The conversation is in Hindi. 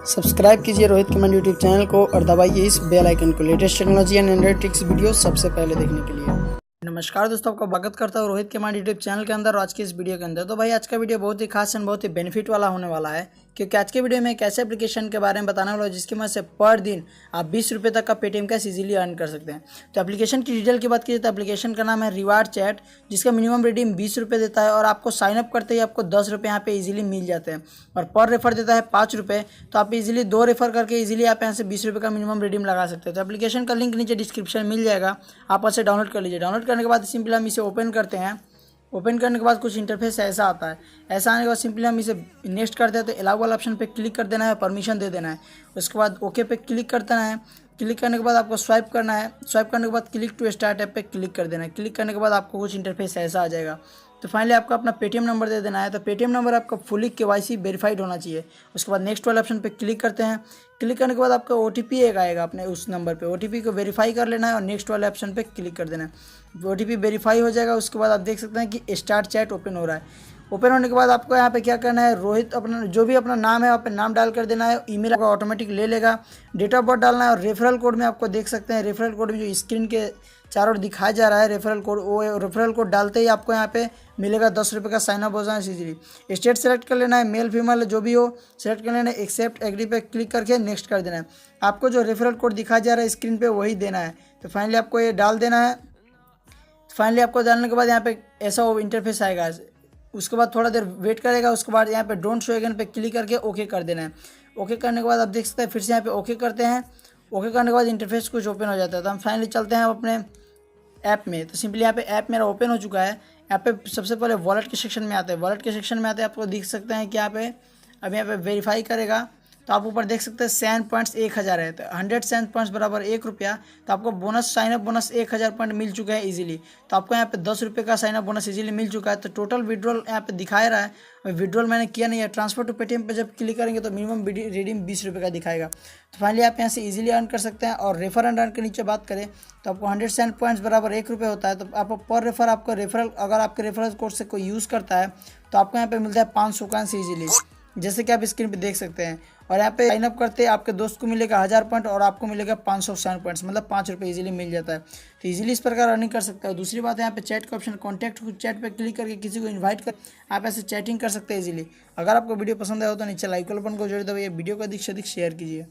सब्सक्राइब कीजिए रोहित के माइंड यूट्यूब चैनल को और दबाइए इस बेल आइकन को latest technology and analytics video सबसे पहले देखने के लिए। नमस्कार दोस्तों, आपका स्वागत करता हूँ रोहित के माइंड यूट्यूब चैनल के अंदर और आज की इस वीडियो के अंदर। तो भाई आज का वीडियो बहुत ही खास एंड बहुत ही बेनिफिट वाला होने वाला है, क्योंकि आज के वीडियो में एक ऐसे एप्लीकेशन के बारे में बताने वाला हूँ जिसकी मदद से पर दिन आप 20 रुपये तक का पेटीएम कैश इजीली अर्न कर सकते हैं। तो एप्लीकेशन की डिटेल की बात कीजिए तो एप्लीकेशन का नाम है रिवार्ड चैट, जिसका मिनिमम रिडीम 20 रुपये देता है और आपको साइनअप करते ही आपको 10 रुपये यहाँ पे इजीली मिल जाते हैं और पर रेफर देता है 5 रुपये। तो आप इजीली 2 रेफर करके इजीली आप यहाँ से 20 रुपये का मिनिमम रिडीम लगा सकते हैं। तो एप्लीकेशन का लिंक नीचे डिस्क्रिप्शन मिल जाएगा, आप उसे डाउनलोड कर लीजिए। डाउनलोड करने के बाद सिंपली हम इसे ओपन करते हैं। ओपन करने के बाद कुछ इंटरफेस ऐसा आता है। ऐसा आने के बाद सिंपली हम इसे नेक्स्ट करते हैं तो अलाउ वाला ऑप्शन पे क्लिक कर देना है, परमिशन दे देना है। उसके बाद ओके पे क्लिक कर देना है। क्लिक करने के बाद आपको स्वाइप करना है। स्वाइप करने के बाद क्लिक टू स्टार्ट ऐप पे क्लिक कर देना है। क्लिक करने के बाद आपको कुछ इंटरफेस ऐसा आ जाएगा। तो फाइनली आपको अपना पेटीएम नंबर दे देना है। तो पेटीएम नंबर आपका फुली केवाईसी वेरीफाइड होना चाहिए। उसके बाद नेक्स्ट वाले ऑप्शन पे क्लिक करते हैं। क्लिक करने के बाद आपका ओटीपी एक आएगा अपने उस नंबर पे। ओटीपी को वेरीफाई कर लेना है और नेक्स्ट वाले ऑप्शन पे क्लिक कर देना है। ओटीपी वेरीफाई हो जाएगा। उसके बाद आप देख सकते हैं कि स्टार्ट चैट ओपन हो रहा है। ओपन होने के बाद आपको यहाँ पे क्या करना है, रोहित अपना जो भी अपना नाम है वहाँ पे नाम डाल कर देना है। ईमेल आपको ऑटोमेटिक ले लेगा। डेट ऑफ बर्थ डालना है और रेफरल कोड में आपको देख सकते हैं, रेफरल कोड में जो स्क्रीन के चारों ओर दिखाया जा रहा है रेफरल कोड, वो रेफरल कोड डालते ही आपको यहाँ पे मिलेगा 10 रुपये का साइनअप हो जाए इजीली। स्टेट सेलेक्ट कर लेना है, मेल फीमेल जो भी हो सेलेक्ट कर लेना है। एक्सेप्ट एग्री पे क्लिक करके नेक्स्ट कर देना है। आपको जो रेफरल कोड दिखाया जा रहा है स्क्रीन पे वही देना है। तो फाइनली आपको ये डाल देना है। फाइनली आपको डालने के बाद यहाँ पे ऐसा वो इंटरफेस आएगा। उसके बाद थोड़ा देर वेट करेगा। उसके बाद यहाँ पे डोंट शो अगेन पे क्लिक करके ओके कर देना है। ओके करने के बाद आप देख सकते हैं फिर से यहाँ पे ओके करते हैं। ओके करने के बाद इंटरफेस कुछ ओपन हो जाता है। तो हम फाइनली चलते हैं अपने ऐप में। तो सिंपली यहाँ पे ऐप मेरा ओपन हो चुका है। यहाँ पे सबसे पहले वॉलेट के सेक्शन में आते हैं। वॉलेट के सेक्शन में आते हैं आपको दिख सकते हैं कि यहाँ पे अब यहाँ पे वेरीफाई करेगा तो आप ऊपर देख सकते हैं सैन पॉइंट्स 1000 है। तो 100 सैन पॉइंट्स बराबर 1 रुपया। तो आपको बोनस साइनअप बोनस 1000 पॉइंट मिल चुका है इजीली। तो आपको यहाँ पे 10 रुपये का साइनअप बोनस इजीली मिल चुका है। तो टोटल विड्रॉल यहाँ पे दिखा रहा है। विड्रॉल मैंने किया नहीं है। ट्रांसफर टू पेटीएम पे जब क्लिक करेंगे तो मिनिमम रिडीम 20 रुपये का दिखाएगा। तो फाइनली आप यहाँ से इजीली अर्न कर सकते हैं। और रेफर एंड अर्न के नीचे बात करें तो आपको 100 सैन पॉइंट्स बराबर 1 रुपये होता है। तो आप पर रेफर आपको रेफरल अगर आपके रेफरल कोड से कोई यूज़ करता है तो आपको यहाँ पे मिलता है 500 कॉइंस इजीली, जैसे कि आप स्क्रीन पे देख सकते हैं। और यहाँ पे साइनअप करते आपके दोस्त को मिलेगा 1000 पॉइंट और आपको मिलेगा 500 सैन पॉइंट्स, मतलब 5 रुपये इजीली मिल जाता है। तो इजीली इस प्रकार अर्निंग कर सकते हो। दूसरी बात है यहाँ पे चैट का ऑप्शन, कॉन्टैक्ट चैट पे क्लिक करके किसी को इन्वाइट कर आप ऐसे चैटिंग कर सकते हैं इजीली। अगर आपको वीडियो पसंद आया हो तो नीचे लाइक वाला बटन को जोड़ दो। ये वीडियो को अधिक से अधिक शेयर कीजिए।